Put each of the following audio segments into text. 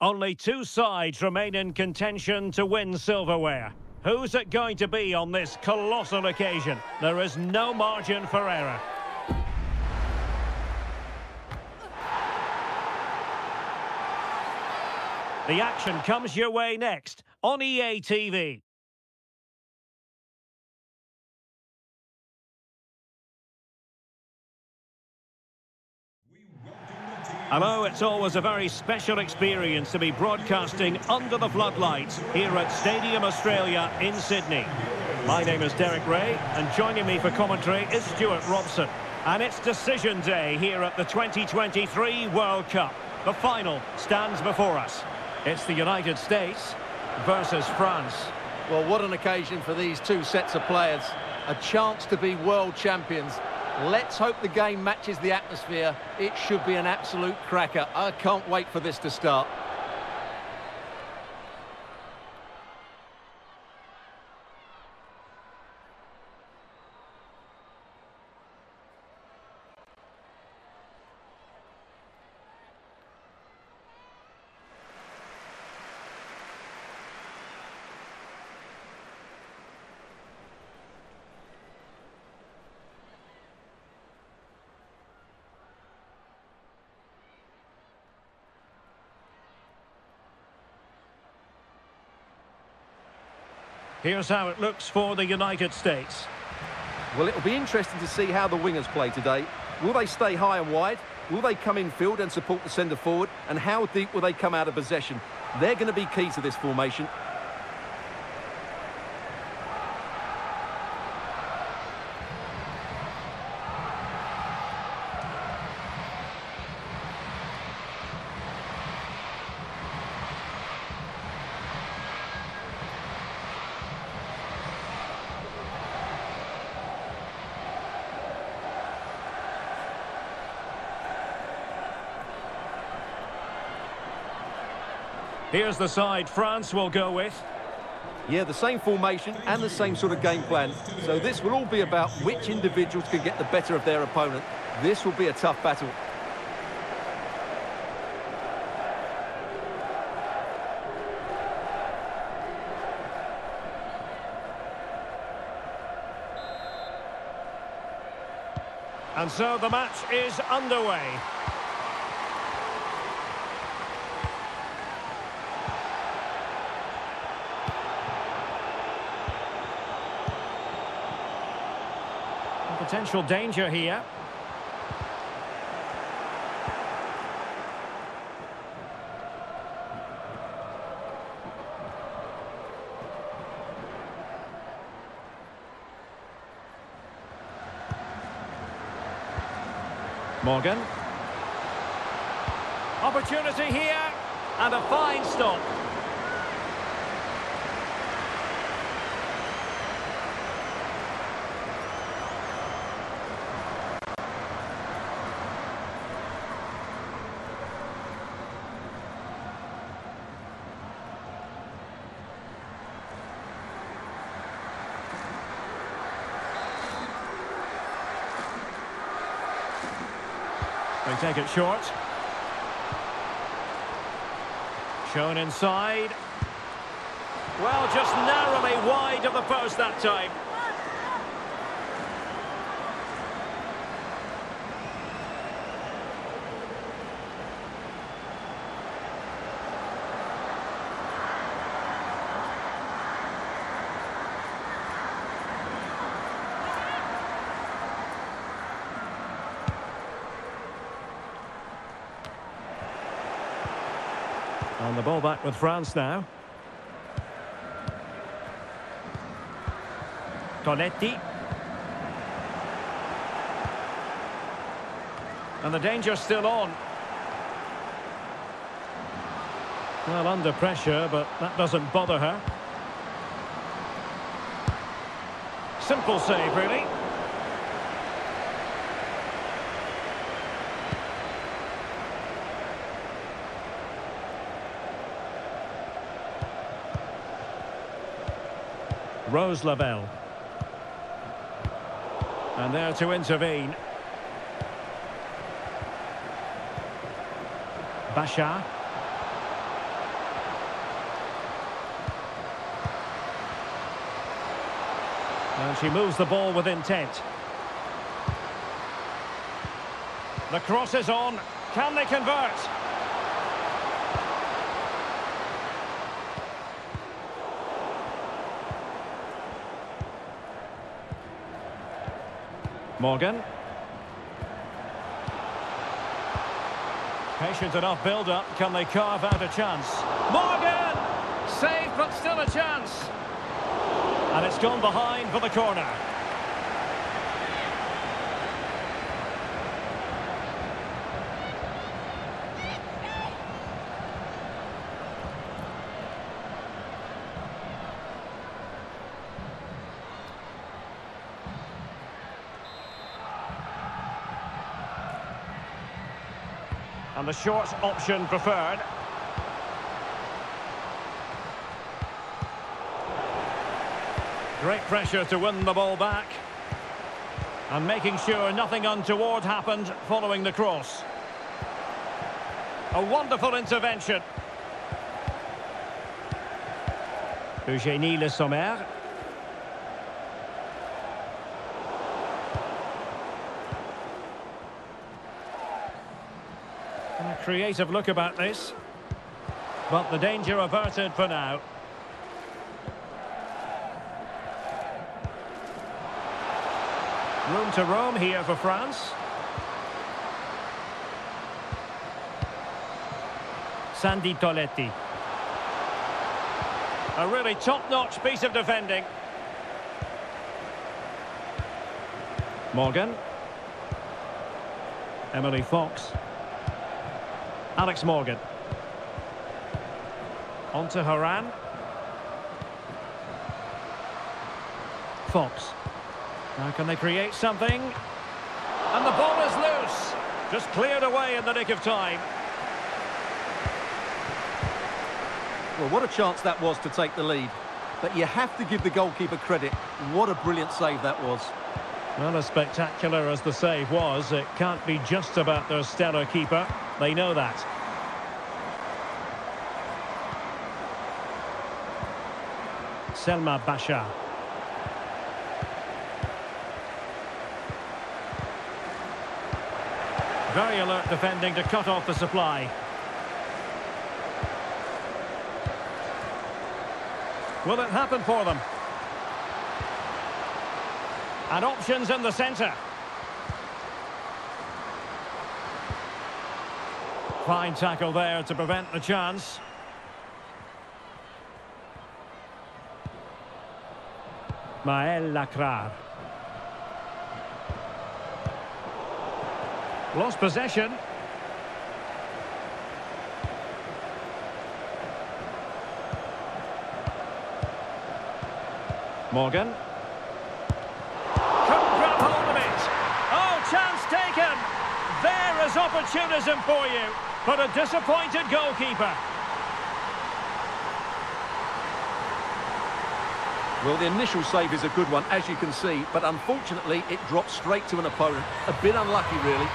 Only two sides remain in contention to win silverware. Who's it going to be on this colossal occasion? There is no margin for error. The action comes your way next on EA TV. Hello, it's always a very special experience to be broadcasting under the floodlights here at Stadium Australia in Sydney. My name is Derek Ray, and joining me for commentary is Stuart Robson. And it's decision day here at the 2023 World Cup. The final stands before us. It's the United States versus France. Well, what an occasion for these two sets of players. A chance to be world champions. Let's hope the game matches the atmosphere. It should be an absolute cracker. I can't wait for this to start. Here's how it looks for the United States. Well, it'll be interesting to see how the wingers play today. Will they stay high and wide? Will they come in field and support the centre forward? And how deep will they come out of possession? They're going to be key to this formation. Here's the side France will go with. Yeah, the same formation and the same sort of game plan. So this will all be about which individuals can get the better of their opponent. This will be a tough battle. And so the match is underway. Potential danger here. Morgan. Opportunity here, and a fine stop. They take it short. Shown inside. Well, just narrowly wide of the post that time. And the ball back with France now. Tonetti. And the danger's still on. Well, under pressure, but that doesn't bother her. Simple save, really. Rose Lavelle. And there to intervene. Bashar. And she moves the ball with intent. The cross is on. Can they convert? Morgan. Patient enough build-up. Can they carve out a chance? Morgan! Saved, but still a chance. And it's gone behind for the corner. And the short option preferred. Great pressure to win the ball back. And making sure nothing untoward happened following the cross. A wonderful intervention. Eugénie Le Sommer. A creative look about this. But the danger averted for now. Room to roam here for France. Sandy Toletti. A really top-notch piece of defending. Morgan. Emily Fox. Alex Morgan. On to Haran. Fox. Now can they create something? And the ball is loose. Just cleared away in the nick of time. Well, what a chance that was to take the lead. But you have to give the goalkeeper credit. What a brilliant save that was. Well, as spectacular as the save was, it can't be just about their stellar keeper. They know that. Selma Basha. Very alert defending to cut off the supply. Will it happen for them? And options in the centre. Fine tackle there to prevent the chance. Maëlle Lacrar. Lost possession. Morgan. Couldn't grab hold of it. Oh, chance taken. There is opportunism for you, but a disappointed goalkeeper. Well, the initial save is a good one, as you can see, but unfortunately it dropped straight to an opponent. A bit unlucky, really.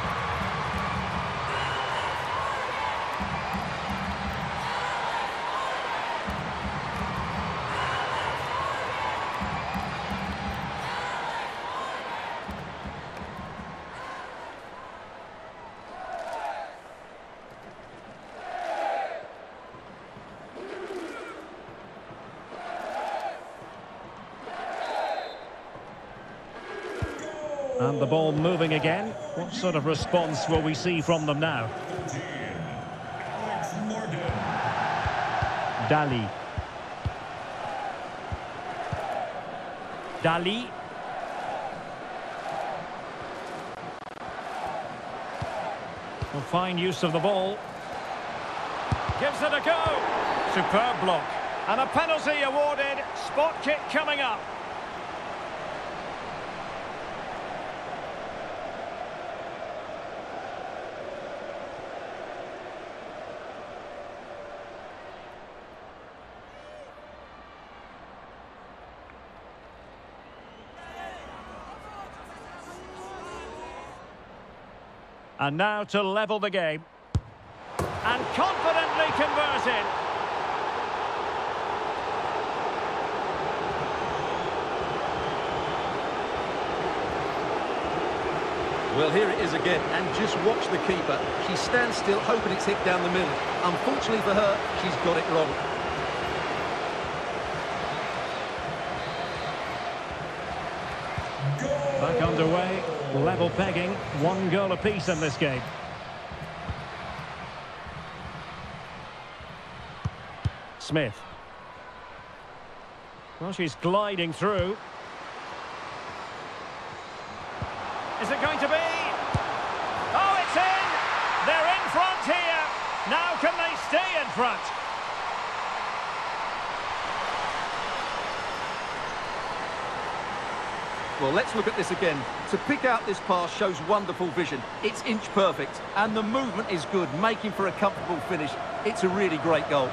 And the ball moving again. What sort of response will we see from them now? Dali. Dali. Well, fine use of the ball. Gives it a go. Superb block. And a penalty awarded. Spot kick coming up. And now to level the game. And confidently converted. Well, here it is again, and just watch the keeper. She stands still, hoping it's hit down the middle. Unfortunately for her, she's got it wrong. Back underway, level pegging, 1 goal apiece in this game. Smith. Well, she's gliding through. Is it going to be? Oh, it's in! They're in front here! Now can they stay in front? Well, let's look at this again. To pick out this pass shows wonderful vision. It's inch perfect, and the movement is good, making for a comfortable finish. It's a really great goal.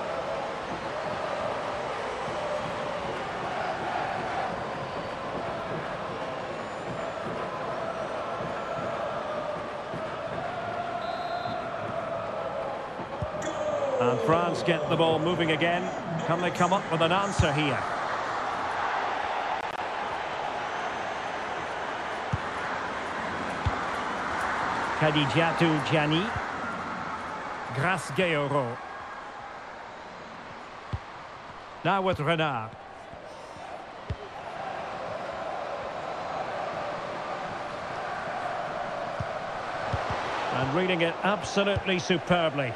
And France get the ball moving again. Can they come up with an answer here? Khadijatu Gianni. Grace Gueyoro. Now with Renard. And reading it absolutely superbly.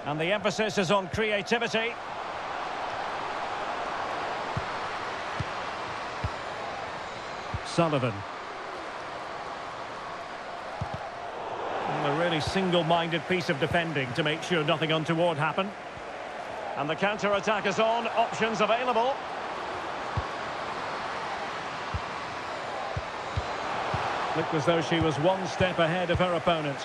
And the emphasis is on creativity. Sullivan. And a really single-minded piece of defending to make sure nothing untoward happened. And the counter-attack is on, options available. Looked as though she was one step ahead of her opponent.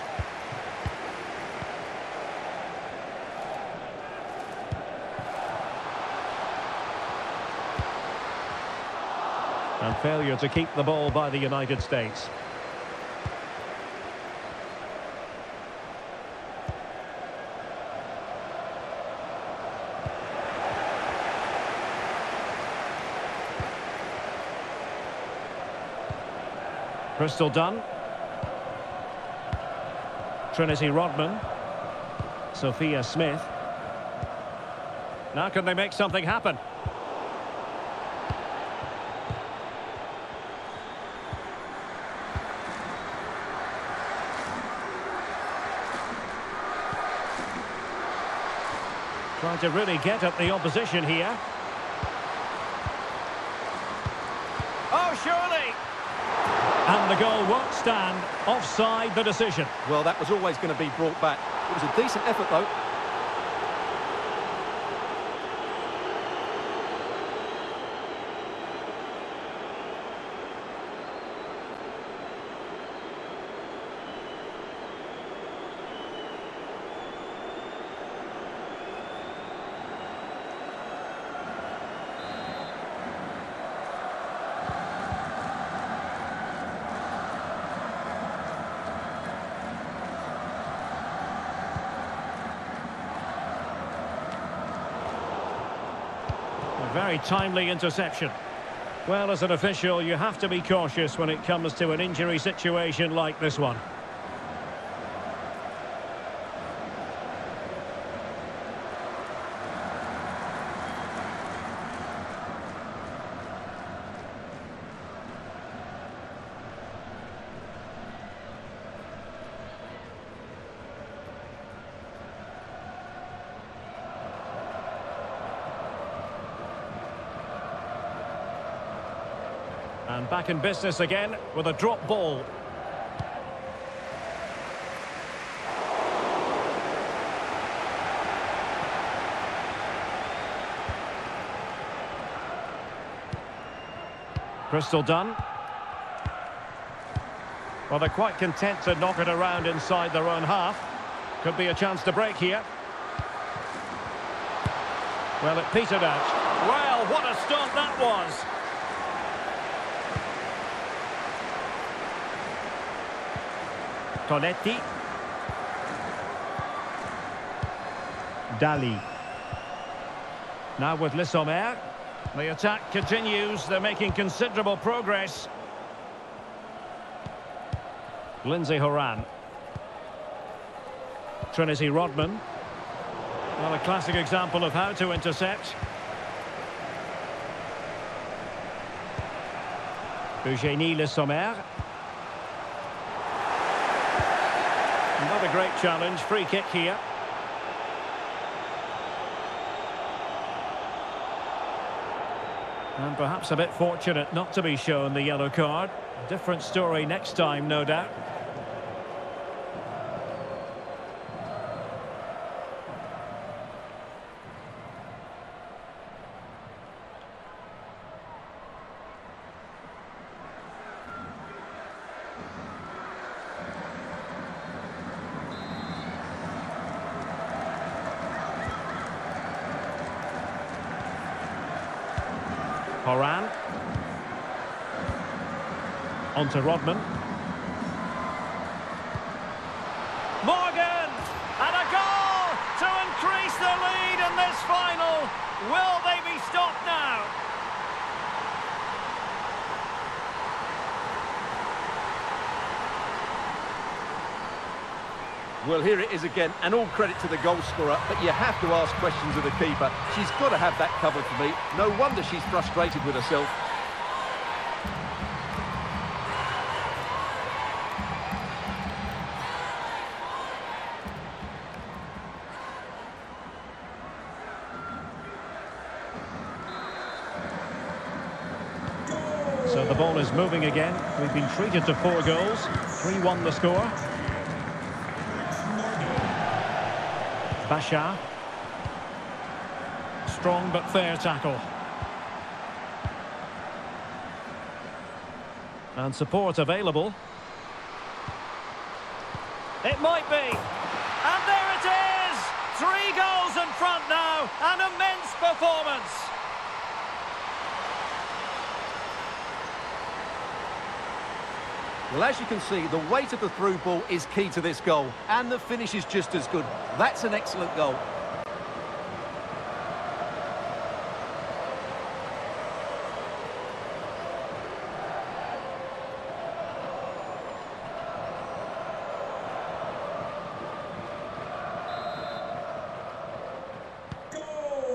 And failure to keep the ball by the United States. Crystal Dunn. Trinity Rodman. Sophia Smith. Now can they make something happen? Trying to really get at the opposition here. Oh, surely! And the goal won't stand. Offside the decision. Well, that was always going to be brought back. It was a decent effort, though. Very timely interception. Well, as an official, you have to be cautious when it comes to an injury situation like this one. And back in business again with a drop ball. Crystal Dunn. Well, they're quite content to knock it around inside their own half. Could be a chance to break here. Well, it petered out. Well, what a stop that was! Tonetti. Dali. Now with Le Sommer. The attack continues. They're making considerable progress. Lindsay Horan. Trinity Rodman. Well, a classic example of how to intercept. Eugénie Le Sommer. Another great challenge. Free kick here. And perhaps a bit fortunate not to be shown the yellow card. Different story next time, no doubt. Horan. On to Rodman. Morgan! And a goal to increase the lead in this final. Will they be stopped now? Well, here it is again, and all credit to the goal scorer, but you have to ask questions of the keeper. She's got to have that covered for me. No wonder she's frustrated with herself. So the ball is moving again. We've been treated to 4 goals. 3-1 the score. Bashar. Strong but fair tackle. And support available. It might be. And there it is! 3 goals in front now. An immense performance. Well, as you can see, the weight of the through ball is key to this goal, and the finish is just as good. That's an excellent goal.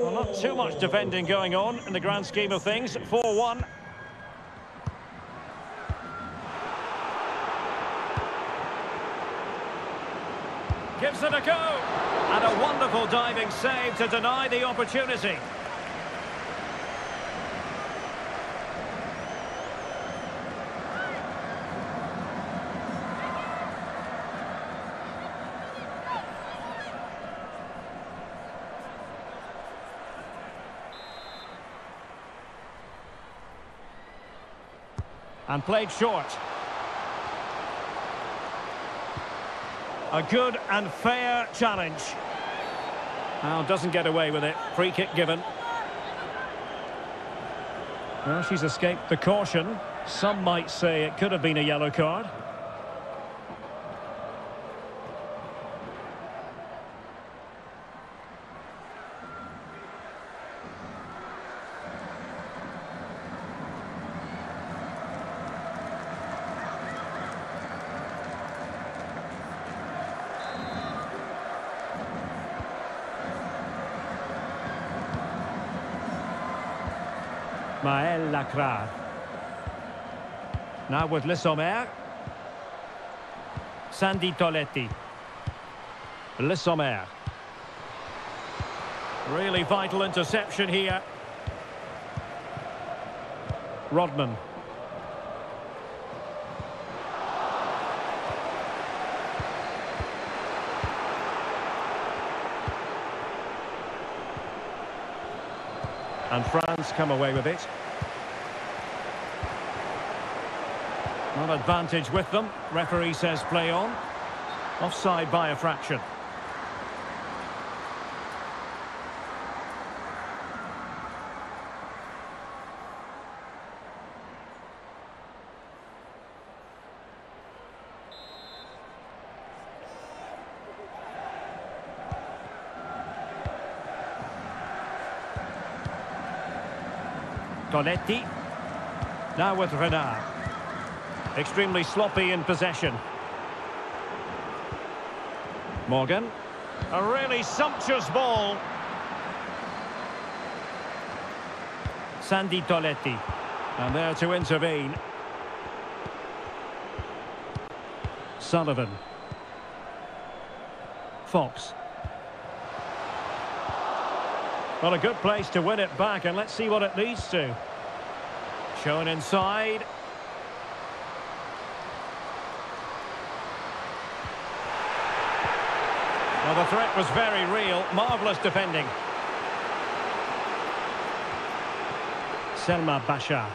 Well, not too much defending going on in the grand scheme of things. 4-1. Gives it a go. And a wonderful diving save to deny the opportunity. And played short. A good and fair challenge. Now doesn't get away with it. Free kick given. Well, she's escaped the caution. Some might say it could have been a yellow card. Maëlle Lacrade. Now with Le Sommer. Sandy Toletti. Le Sommer. Really vital interception here. Rodman. And France come away with it. Not advantage with them. Referee says play on. Offside by a fraction. Coletti. Now with Renard. Extremely sloppy in possession. Morgan. A really sumptuous ball. Sandy Toletti. And there to intervene. Sullivan. Fox. Well, a good place to win it back, and let's see what it leads to. Shown inside. Well, the threat was very real. Marvellous defending. Selma Bashar.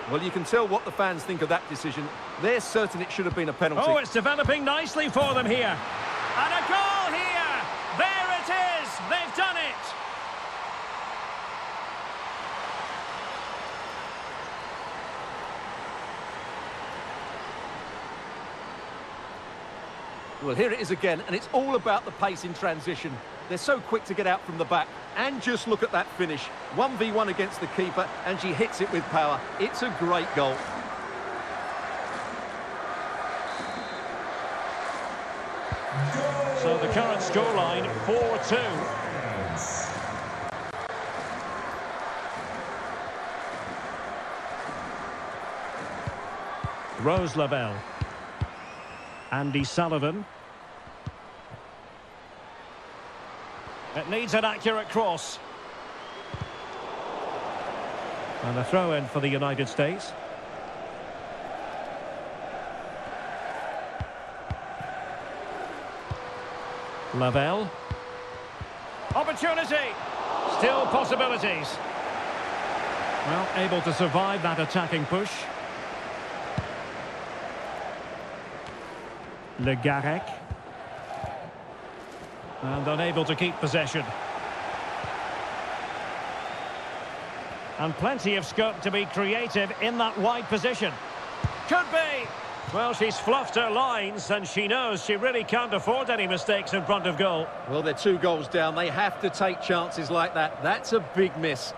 Well, you can tell what the fans think of that decision. They're certain it should have been a penalty. Oh, it's developing nicely for them here. And a goal here! There it is! They've done it! Well, here it is again, and it's all about the pace in transition. They're so quick to get out from the back. And just look at that finish. 1v1 against the keeper, and she hits it with power. It's a great goal. So the current scoreline, 4-2. Rose Lavelle. Andy Sullivan. It needs an accurate cross. And a throw-in for the United States. Lavelle. Opportunity. Still possibilities. Well, able to survive that attacking push. Le Garec. And unable to keep possession. And plenty of scope to be creative in that wide position. Could be. Well, she's fluffed her lines, and she knows she really can't afford any mistakes in front of goal. Well, they're 2 goals down. They have to take chances like that. That's a big miss.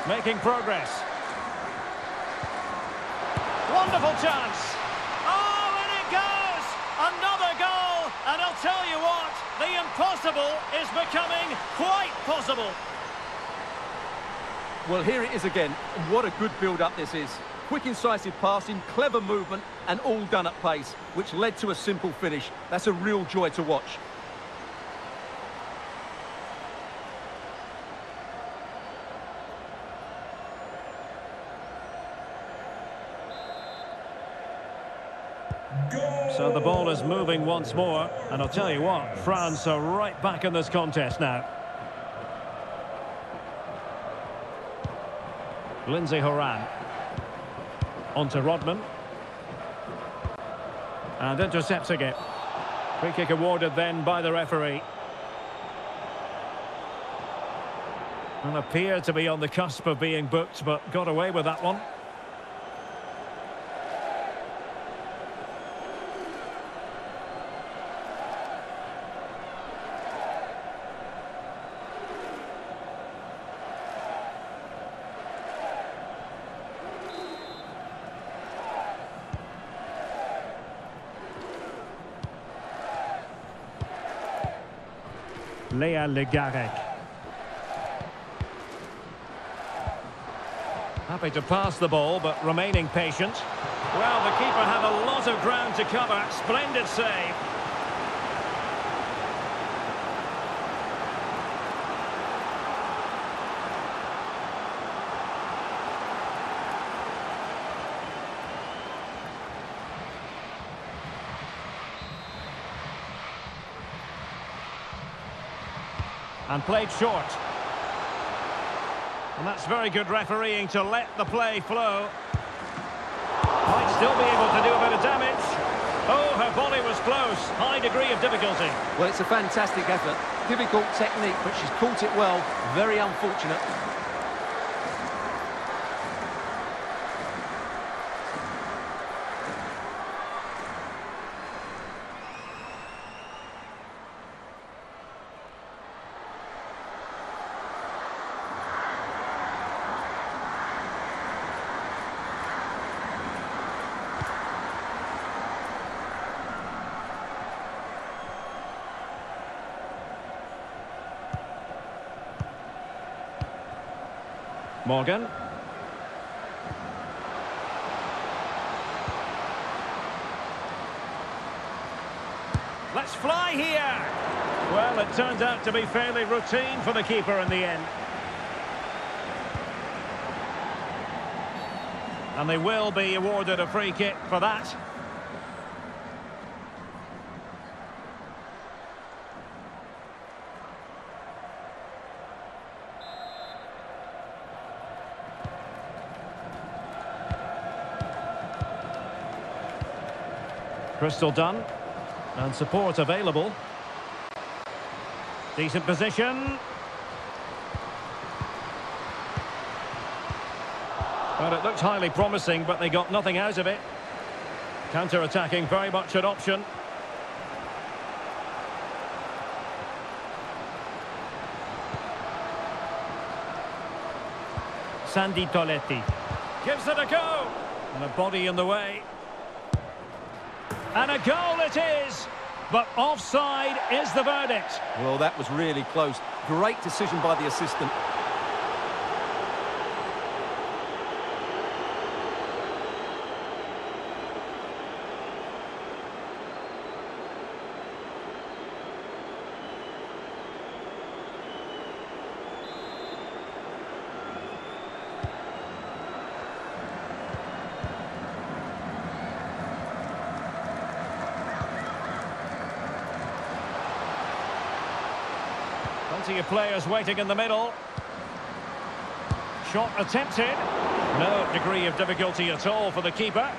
Making progress. Wonderful chance. Oh, and it goes! Another goal! And I'll tell you what, the impossible is becoming quite possible. Well, here it is again. What a good build-up this is. Quick, incisive passing, clever movement, and all done at pace, which led to a simple finish. That's a real joy to watch. So the ball is moving once more, and I'll tell you what, France are right back in this contest now. Lindsay Horan. On to Rodman. And intercepting it. Free kick awarded then by the referee. And appeared to be on the cusp of being booked, but got away with that one. Léa Le Garec. Happy to pass the ball, but remaining patient. Well, the keeper had a lot of ground to cover. Splendid save. And played short. And that's very good refereeing to let the play flow. Quite still be able to do a bit of damage. Oh, her volley was close. High degree of difficulty. Well, it's a fantastic effort. Difficult technique, but she's caught it well. Very unfortunate. Morgan. Let's fly here. Well, it turned out to be fairly routine for the keeper in the end. And they will be awarded a free kick for that. Crystal done, and support available. Decent position. Well, it looked highly promising, but they got nothing out of it. Counter-attacking, very much an option. Sandy Toletti gives it a go, and a body in the way. And a goal it is, but offside is the verdict. Well, that was really close. Great decision by the assistant. Plenty of players waiting in the middle. Shot attempted. No degree of difficulty at all for the keeper.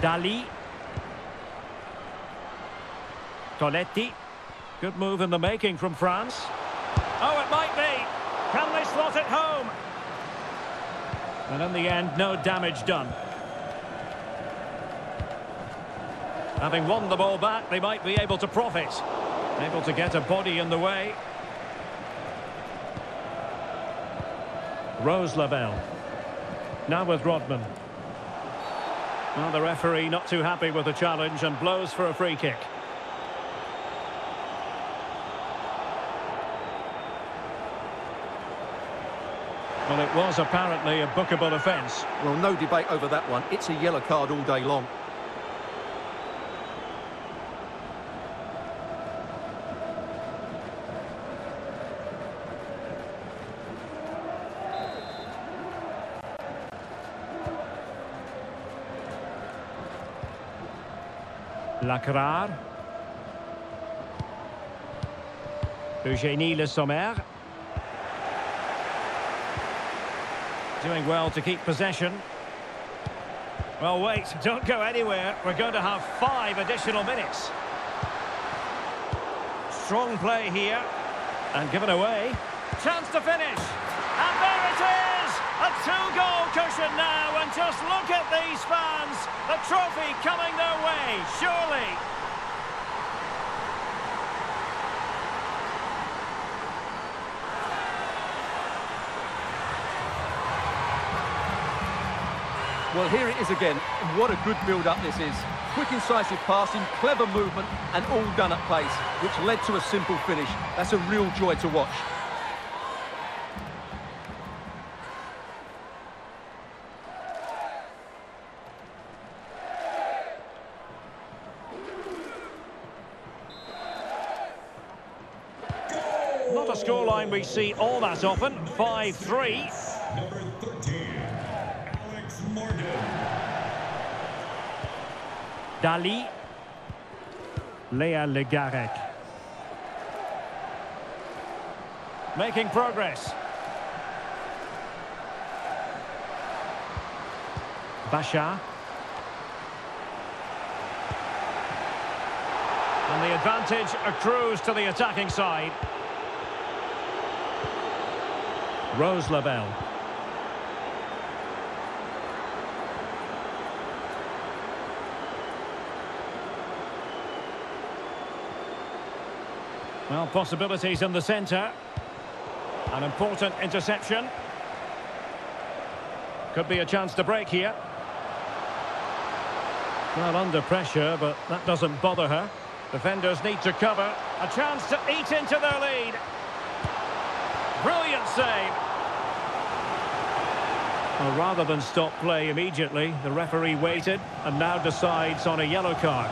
Dali. Toletti. Good move in the making from France. Oh, it might be. Can they slot it home? And in the end, no damage done. Having won the ball back, they might be able to profit. Able to get a body in the way. Rose Lavelle. Now with Rodman. Well, the referee not too happy with the challenge and blows for a free kick. Well, it was apparently a bookable offence. Well, no debate over that one. It's a yellow card all day long. Lacrar. Eugénie Le Sommer. Doing well to keep possession. Well, wait, don't go anywhere. We're going to have 5 additional minutes. Strong play here. And given away. Chance to finish. And there it is! A 2-goal cushion now, and just look at these fans. The trophy coming their way, surely. Well, here it is again. What a good build-up this is. Quick, incisive passing, clever movement, and all done at pace, which led to a simple finish. That's a real joy to watch. Not a scoreline we see all that often. 5-3. Number 13, Alex Morgan. Dali. Léa Le Garec. Making progress. Basha. And the advantage accrues to the attacking side. Rose Labelle. Well, possibilities in the centre. An important interception. Could be a chance to break here. Well, under pressure, but that doesn't bother her. Defenders need to cover. A chance to eat into their lead. Brilliant save. Well, rather than stop play immediately, the referee waited and now decides on a yellow card.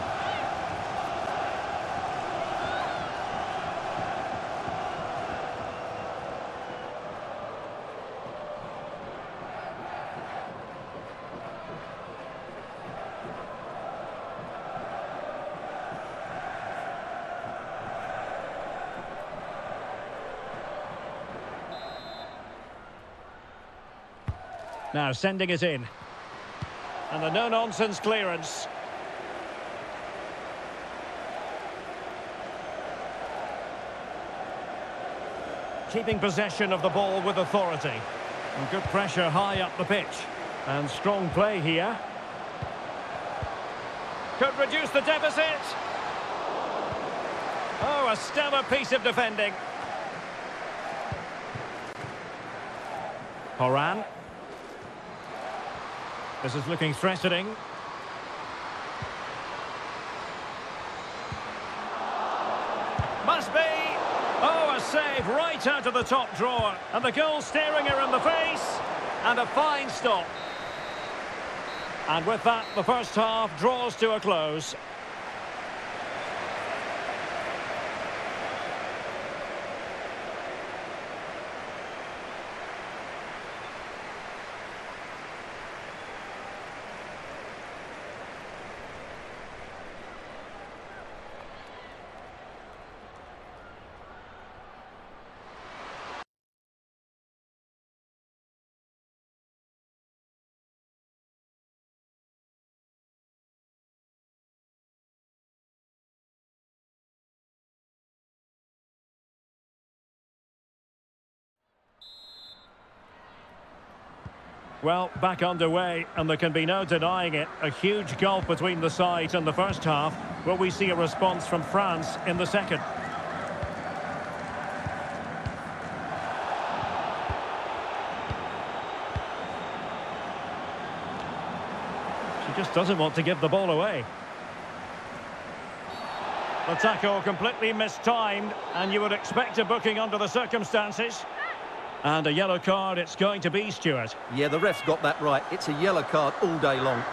Now sending it in. And the no-nonsense clearance. Keeping possession of the ball with authority. And good pressure high up the pitch. And strong play here. Could reduce the deficit. Oh, a stellar piece of defending. Horan. This is looking threatening. Must be! Oh, a save right out of the top drawer. And the goal staring her in the face. And a fine stop. And with that, the first half draws to a close. Well, back underway, and there can be no denying it. A huge gulf between the sides in the first half. Will we see a response from France in the second? She just doesn't want to give the ball away. The tackle completely mistimed, and you would expect a booking under the circumstances. And a yellow card it's going to be, Stuart. Yeah, the ref's got that right. It's a yellow card all day long.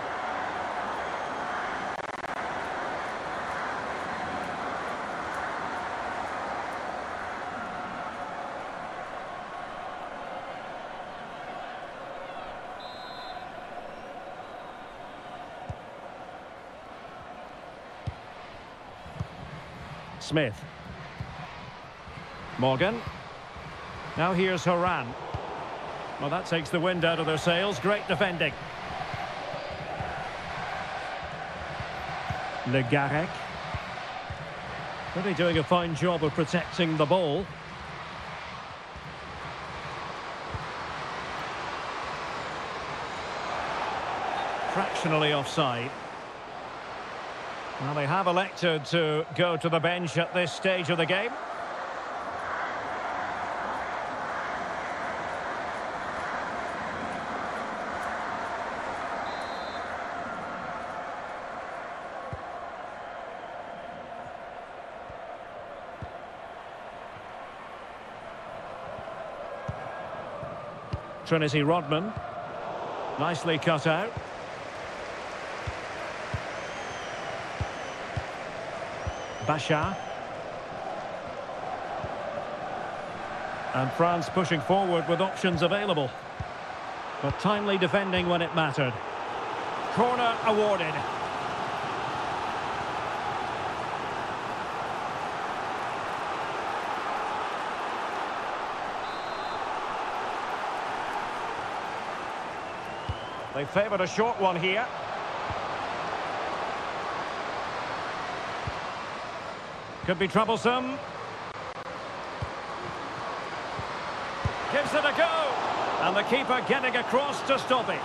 Smith. Morgan. Now here's Horan. Well, that takes the wind out of their sails. Great defending. Le Garec. Really doing a fine job of protecting the ball. Fractionally offside. Well, they have elected to go to the bench at this stage of the game. Trinity Rodman. Nicely cut out. Basha. And France pushing forward with options available. But timely defending when it mattered. Corner awarded. They favoured a short one here. Could be troublesome. Gives it a go. And the keeper getting across to stop it.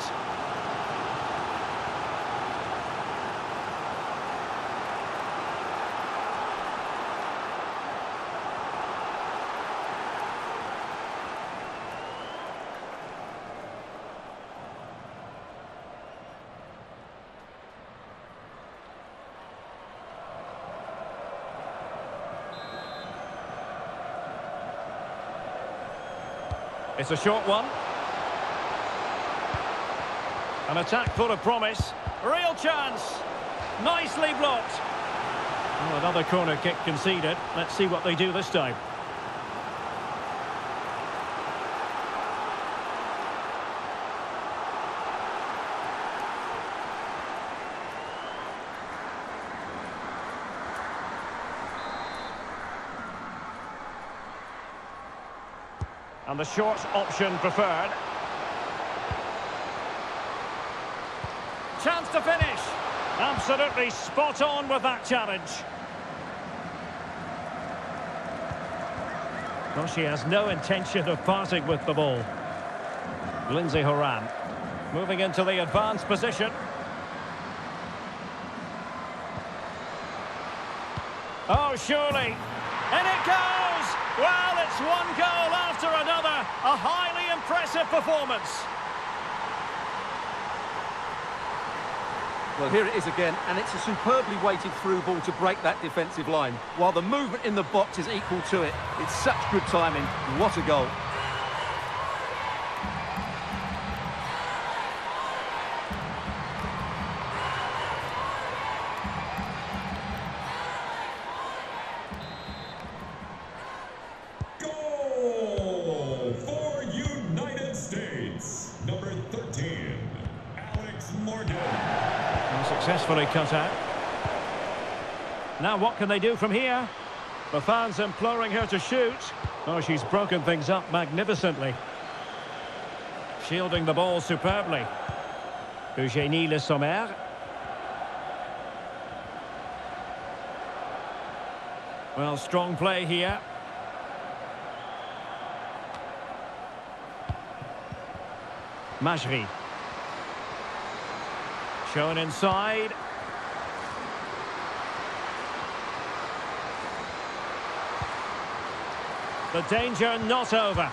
It's a short one. An attack full of promise. Real chance. Nicely blocked. Oh, another corner kick conceded. Let's see what they do this time. And the short option preferred. Chance to finish. Absolutely spot on with that challenge. Well, she has no intention of parting with the ball. Lindsay Horan moving into the advanced position. Oh, surely. And it goes! Well, it's one goal after another. A highly impressive performance. Well, here it is again, and it's a superbly weighted through ball to break that defensive line. While the movement in the box is equal to it. It's such good timing. What a goal. Goal for United States. Number 13, Alex Morgan. And successfully cut out. Now what can they do from here? The fans imploring her to shoot. Oh, she's broken things up magnificently. Shielding the ball superbly. Eugénie Le Sommer. Well, strong play here. Majri. Shown inside. The danger not over.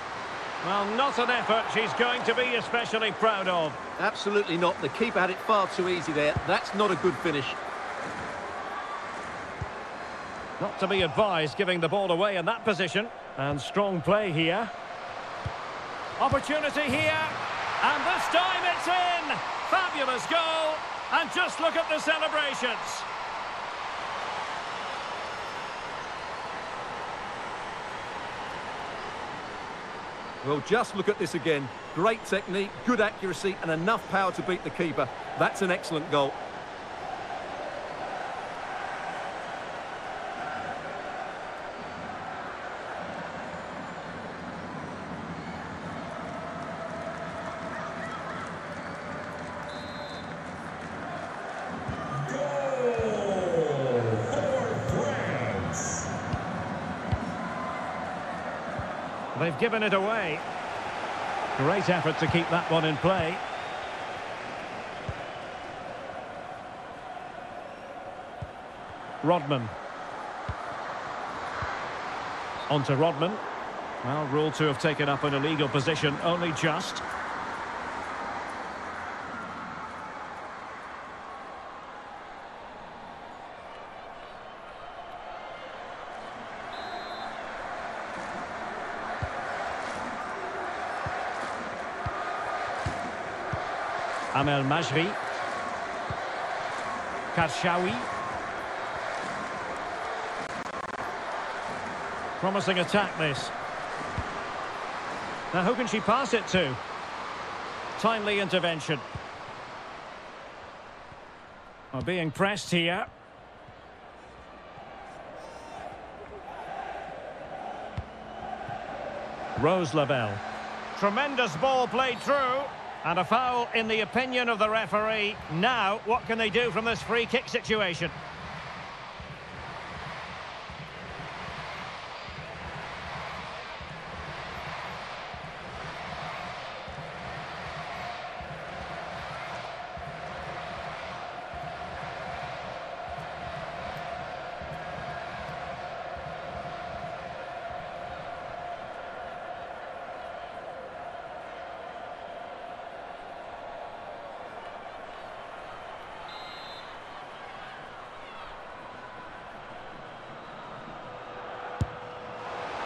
Well, not an effort she's going to be especially proud of. Absolutely not. The keeper had it far too easy there. That's not a good finish. Not to be advised giving the ball away in that position. And strong play here. Opportunity here. And this time it's in. Fabulous goal. And just look at the celebrations. Well, just look at this again. Great technique, good accuracy, and enough power to beat the keeper. That's an excellent goal. They've given it away. Great effort to keep that one in play. Rodman. On to Rodman. Well, ruled to have taken up an illegal position, only just. Amel Majri. Karshawi. Promising attack, this. Now, who can she pass it to? Timely intervention. Well, being pressed here. Rose Lavelle. Tremendous ball played through. And a foul in the opinion of the referee. Now, what can they do from this free kick situation?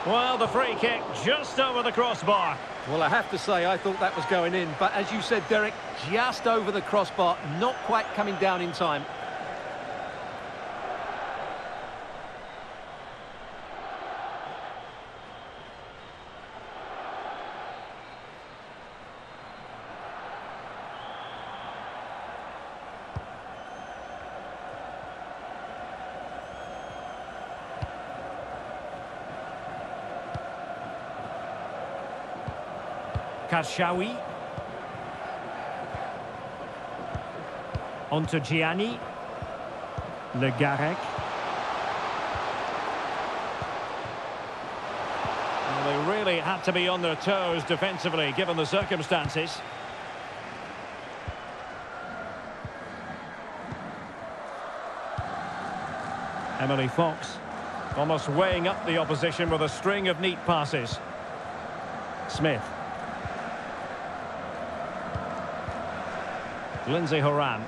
Well, the free kick just over the crossbar. Well, I have to say, I thought that was going in. But as you said, Derek, just over the crossbar, not quite coming down in time. Karshawi. On to Gianni. Le Garec. Well, they really had to be on their toes defensively, given the circumstances. Emily Fox, almost weighing up the opposition with a string of neat passes. Smith. Lindsay Horan.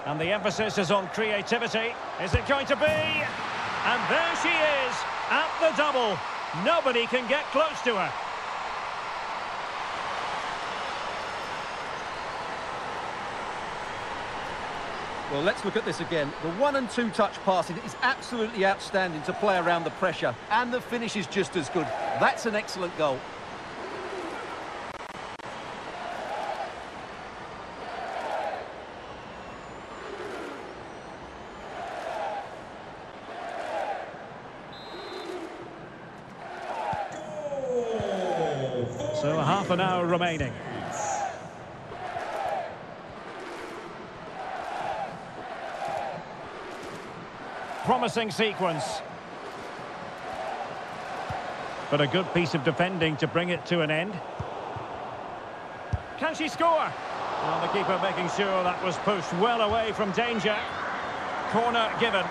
And the emphasis is on creativity. Is it going to be? And there she is, at the double. Nobody can get close to her. Well, let's look at this again. The 1- and 2-touch passing is absolutely outstanding to play around the pressure. And the finish is just as good. That's an excellent goal. So half an hour remaining. Promising sequence. But a good piece of defending to bring it to an end. Can she score? Well, the keeper making sure that was pushed well away from danger. Corner given.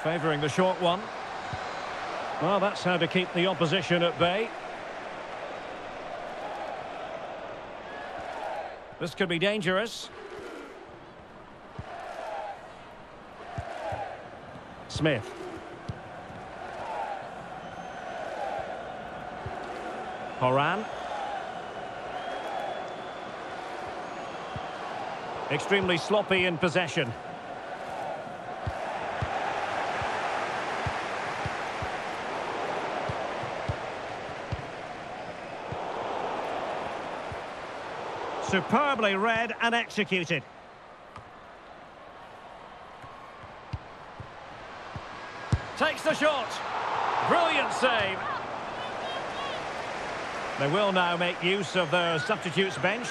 Favouring the short one. Well, that's how to keep the opposition at bay. This could be dangerous. Smith. Horan. Extremely sloppy in possession. Superbly read and executed. Takes the shot. Brilliant save. They will now make use of their substitutes bench.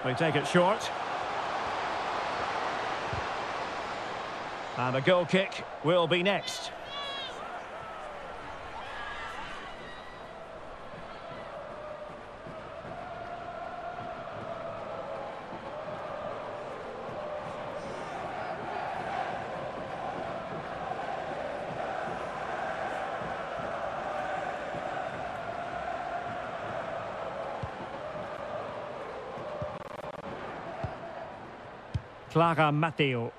They take it short. And a goal kick will be next. Clara Matteo.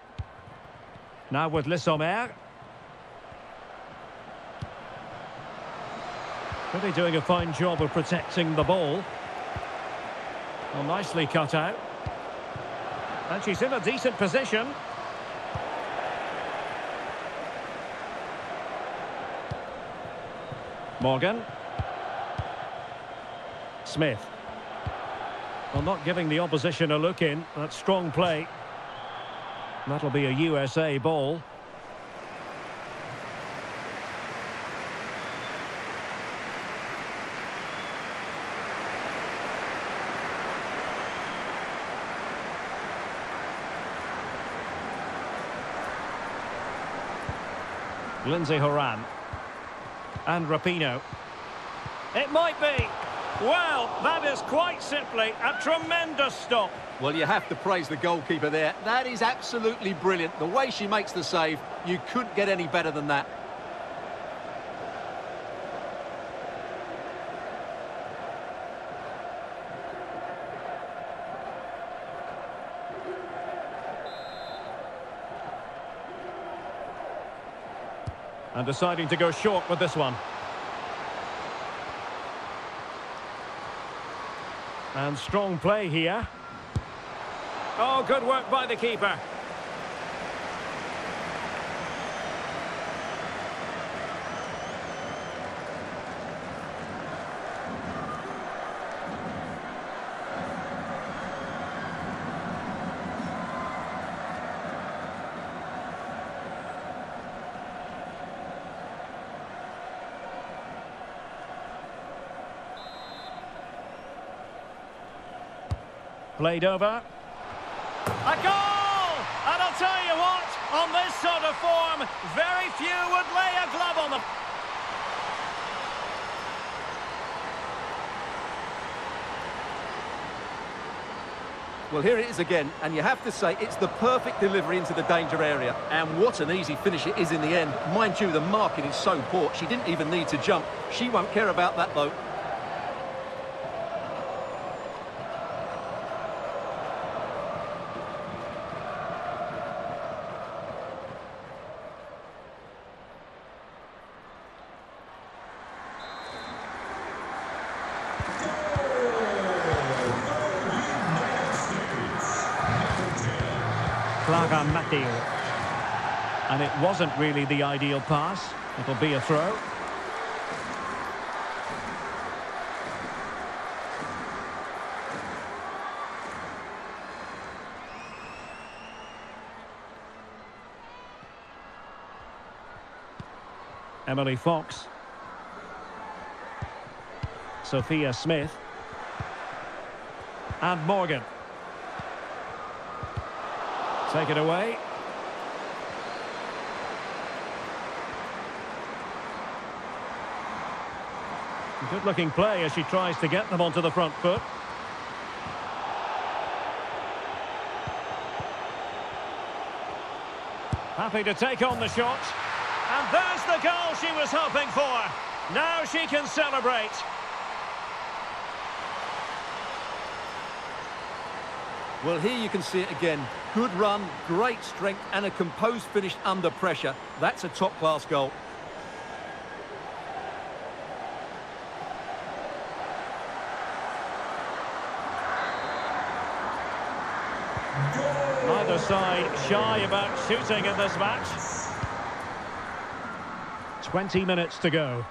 Now with Le Sommer. Really doing a fine job of protecting the ball. Well, nicely cut out. And she's in a decent position. Morgan. Smith. Well, not giving the opposition a look in. That's strong play. That'll be a USA ball. Lindsay Horan. And Rapinoe. It might be. Well, that is quite simply a tremendous stop. Well, you have to praise the goalkeeper there. That is absolutely brilliant. The way she makes the save, you couldn't get any better than that. And deciding to go short with this one. And strong play here. Oh, good work by the keeper. Played over. A goal! And I'll tell you what, on this sort of form, very few would lay a glove on them. Well, here it is again, and you have to say it's the perfect delivery into the danger area. And what an easy finish it is in the end. Mind you, the marking is so poor, she didn't even need to jump. She won't care about that, though. And it wasn't really the ideal pass. It'll be a throw. Emily Fox. Sophia Smith. And Morgan. Take it away. Good looking play as she tries to get them onto the front foot. Happy to take on the shot. And there's the goal she was hoping for. Now she can celebrate. Well, here you can see it again. Good run, great strength, and a composed finish under pressure. That's a top-class goal. Neither side shy about shooting in this match. 20 minutes to go.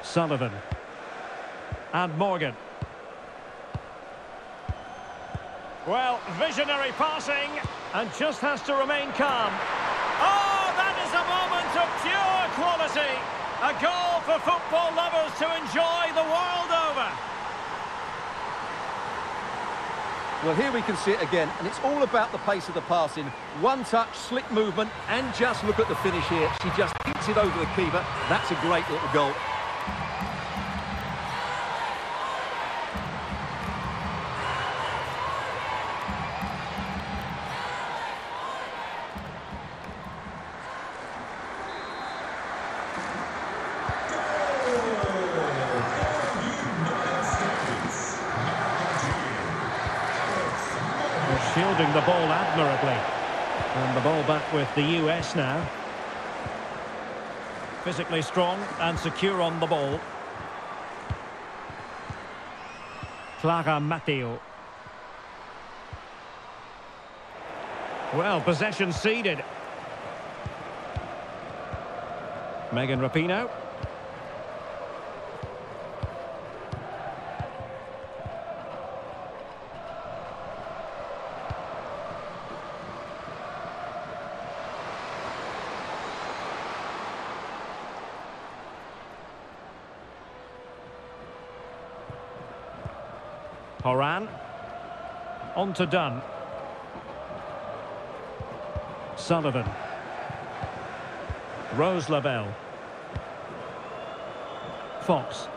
Sullivan. And Morgan. Well, visionary passing, and just has to remain calm. Oh, that is a moment of pure quality. A goal for football lovers to enjoy the world over. Well, here we can see it again, and it's all about the pace of the passing. One touch, slick movement, and just look at the finish here. She just hits it over the keeper. That's a great little goal. Shielding the ball admirably. And the ball back with the US now. Physically strong and secure on the ball. Clara Matteo. Well, possession ceded. Megan Rapinoe. Horan. On to Dunn. Sullivan. Rose Lavelle. Fox.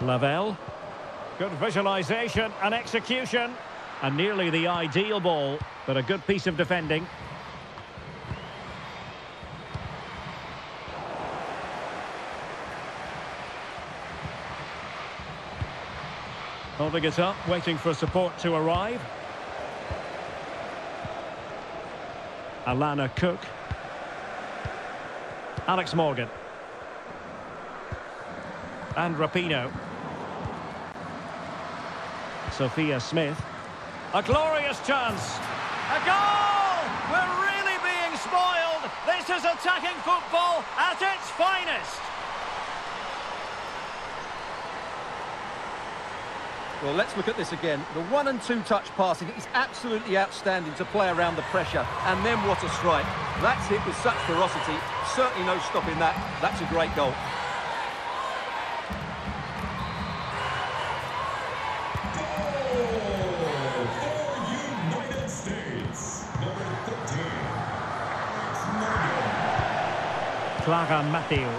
Lavelle. Good visualisation and execution. And nearly the ideal ball, but a good piece of defending. Holding it up, waiting for support to arrive. Alana Cook. Alex Morgan. And Rapinoe. Sophia Smith. A glorious chance. A goal! We're really being spoiled. This is attacking football at its finest. Well, let's look at this again. The 1- and 2-touch passing is absolutely outstanding to play around the pressure. And then what a strike. That's hit with such ferocity. Certainly no stopping that. That's a great goal. Goal for United States. Number 13, Alex Morgan. Clara Matteo.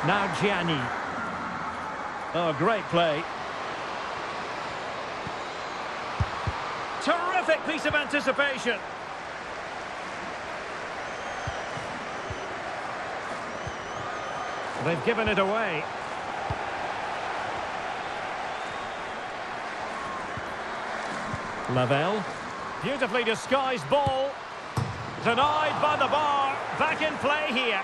Now Gianni. Oh, great play. Terrific piece of anticipation. They've given it away. Lavelle. Beautifully disguised ball. Denied by the bar. Back in play here.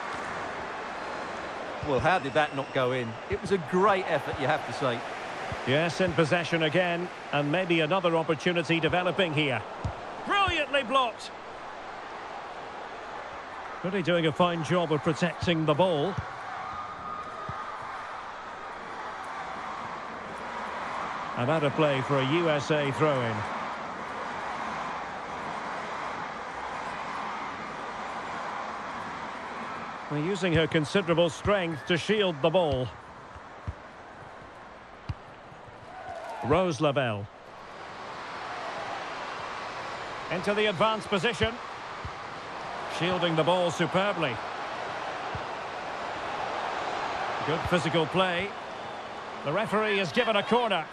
Well, how did that not go in? It was a great effort, you have to say. Yes, in possession again, and maybe another opportunity developing here. Brilliantly blocked. Really doing a fine job of protecting the ball. And out of play for a USA throw-in. We're using her considerable strength to shield the ball. Rose Lavelle. Into the advanced position. Shielding the ball superbly. Good physical play. The referee has given a corner.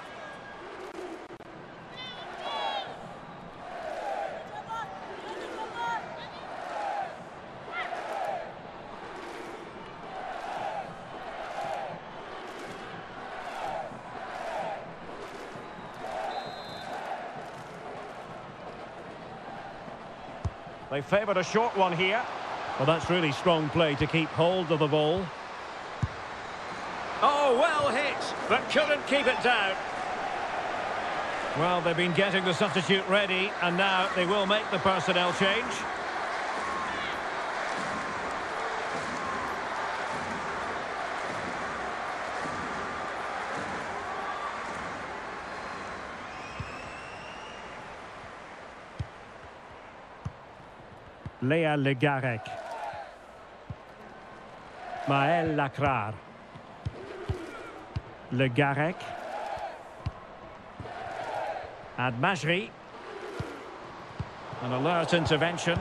They favoured a short one here. Well, that's really strong play to keep hold of the ball. Oh, well hit, but couldn't keep it down. Well, they've been getting the substitute ready, and now they will make the personnel change. Léa Legarec. Maëlle Lacrar. Legarec. And Majri. An alert intervention.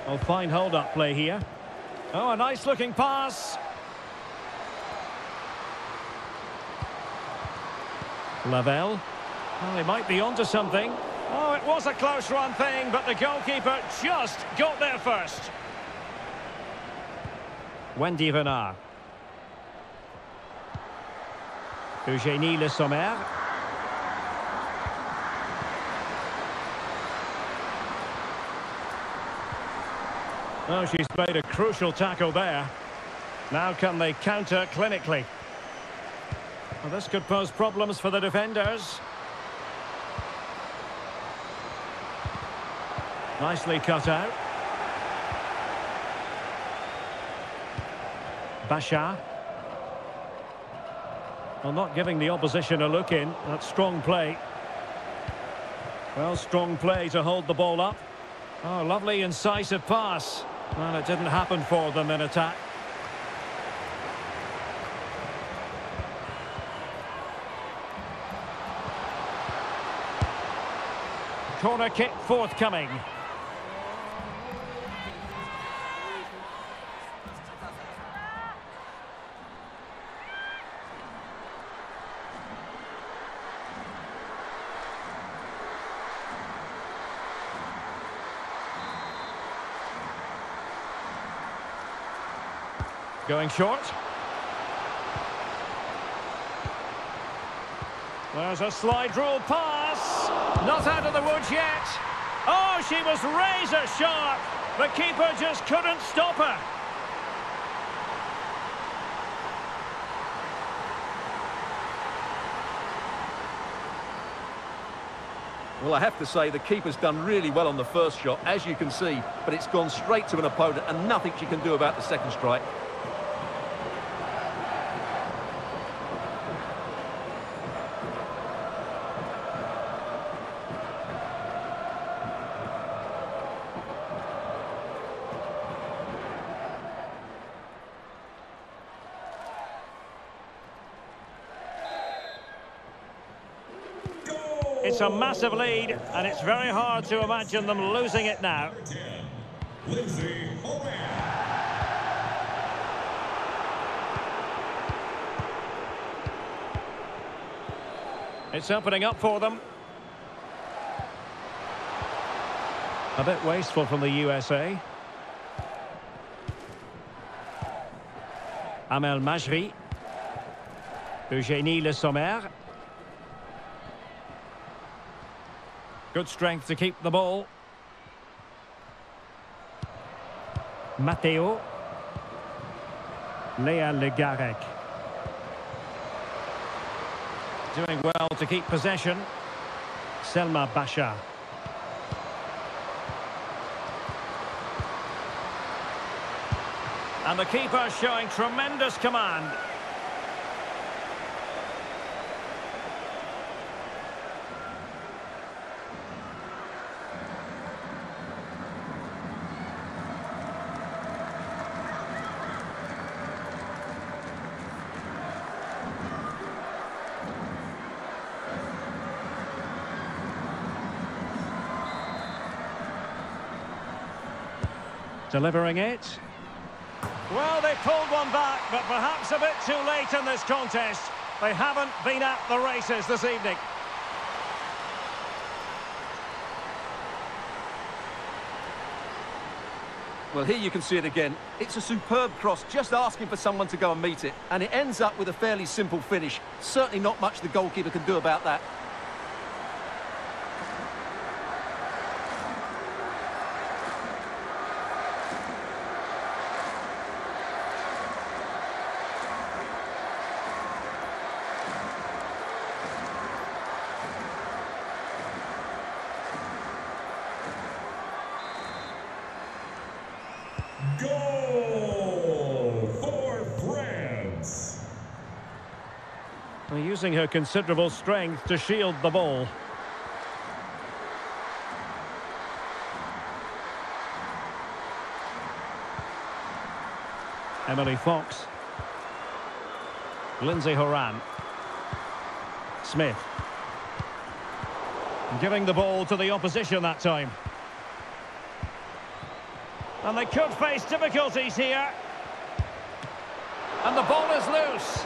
Oh, fine hold-up play here. Oh, a nice-looking pass. Lavelle. Well, he might be onto something. Oh, it was a close-run thing, but the goalkeeper just got there first. Wendy Renard. Eugénie Le Sommer. Oh, she's made a crucial tackle there. Now can they counter clinically? Well, this could pose problems for the defenders. Nicely cut out. Bashar. Well, not giving the opposition a look in. That's strong play. Well, strong play to hold the ball up. Oh, lovely incisive pass. Well, it didn't happen for them in attack. Corner kick forthcoming. Going short. There's a slide rule pass. Not out of the woods yet. Oh, she was razor sharp. The keeper just couldn't stop her. Well, I have to say the keeper's done really well on the first shot, as you can see, but it's gone straight to an opponent and nothing she can do about the second strike. It's a massive lead, and it's very hard to imagine them losing it now. It's opening up for them. A bit wasteful from the USA. Amel Majri. Eugénie Le Sommer. Good strength to keep the ball. Matteo. Léa Le Garec. Doing well to keep possession. Selma Bashar. And the keeper showing tremendous command. Delivering it. Well, they pulled one back, but perhaps a bit too late in this contest. They haven't been at the races this evening. Well, here you can see it again. It's a superb cross, just asking for someone to go and meet it. And it ends up with a fairly simple finish. Certainly not much the goalkeeper can do about that. Goal for France. Using her considerable strength to shield the ball. Emily Fox. Lindsay Horan. Smith. Giving the ball to the opposition that time. And they could face difficulties here. And the ball is loose.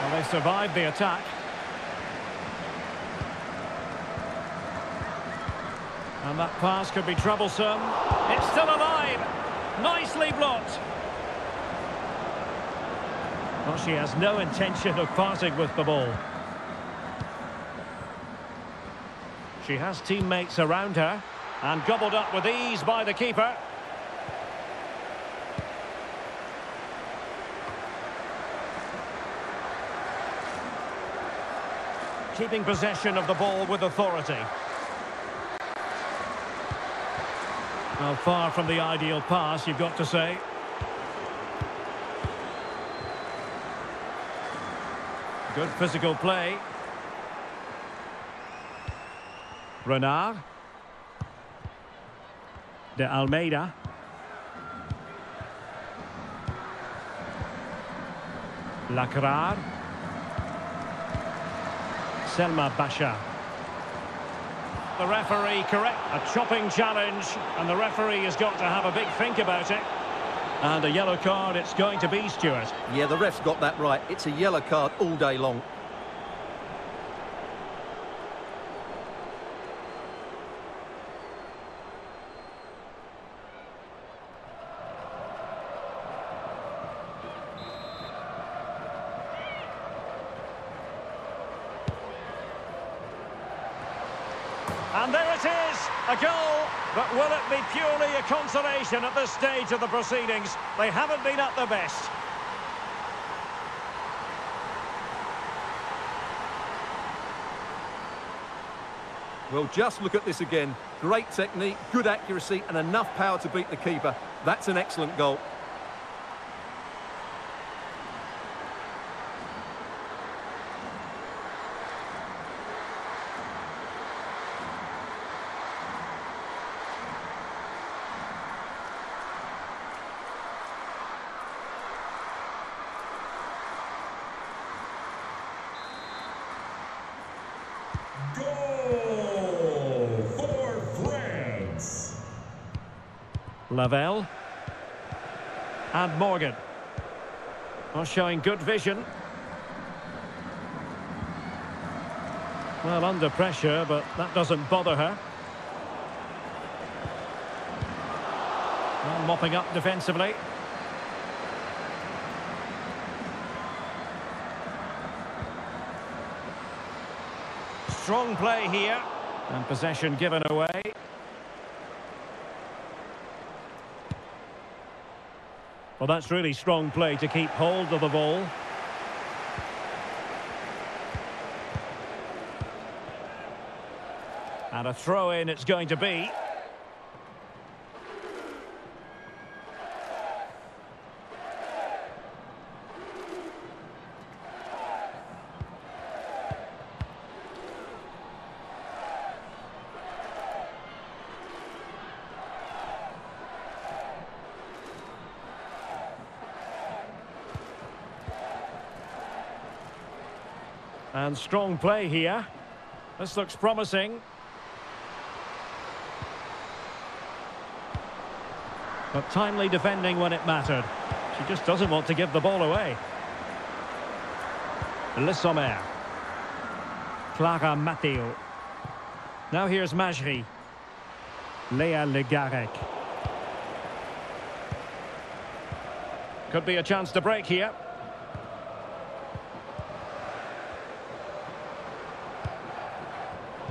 Well, they survived the attack. And that pass could be troublesome. It's still alive. Nicely blocked. Well, she has no intention of parting with the ball. She has teammates around her. And gobbled up with ease by the keeper. Keeping possession of the ball with authority. Well, far from the ideal pass, you've got to say. Good physical play. Renard. De Almeida. Lacrar. Selma Basha. The referee correct. A chopping challenge, and the referee has got to have a big think about it. And a yellow card it's going to be, Stuart. Yeah, the ref's got that right. It's a yellow card all day long. And there it is, a goal. But will it be purely a consolation at this stage of the proceedings? They haven't been at their best. Well, just look at this again. Great technique, good accuracy, and enough power to beat the keeper. That's an excellent goal. Goal for France. Lavelle. And Morgan. Well, showing good vision. Well, under pressure, but that doesn't bother her. Well, mopping up defensively. Strong play here. And possession given away. Well, that's really strong play to keep hold of the ball. And a throw-in it's going to be. And strong play here. This looks promising. But timely defending when it mattered. She just doesn't want to give the ball away. Le Sommer. Clara Matteo. Now here's Majri. Léa Le Garec. Could be a chance to break here.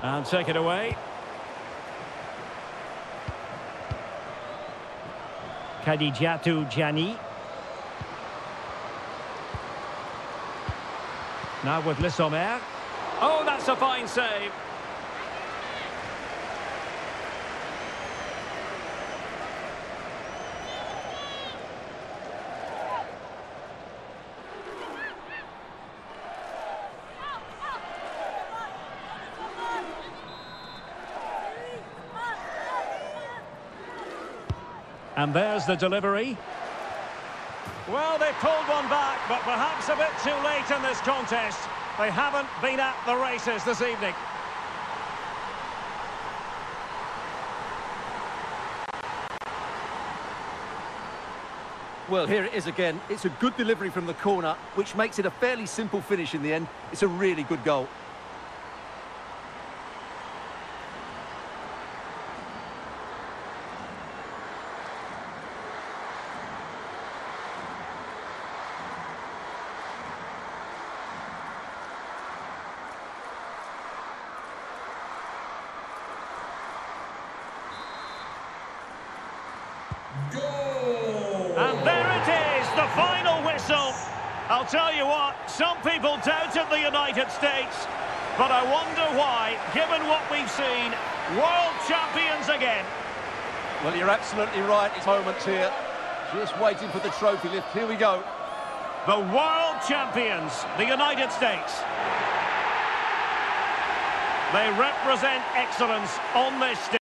And take it away. Khadijatu Gianni. Now with Le Sommer. Oh, that's a fine save. And there's the delivery. Well, they pulled one back, but perhaps a bit too late in this contest. They haven't been at the races this evening. Well, here it is again. It's a good delivery from the corner, which makes it a fairly simple finish in the end. It's a really good goal. I'll tell you what, some people doubted the United States, but I wonder why, given what we've seen, world champions again. Well, you're absolutely right. It's moments here. Just waiting for the trophy lift. Here we go. The world champions, the United States. They represent excellence on this stage.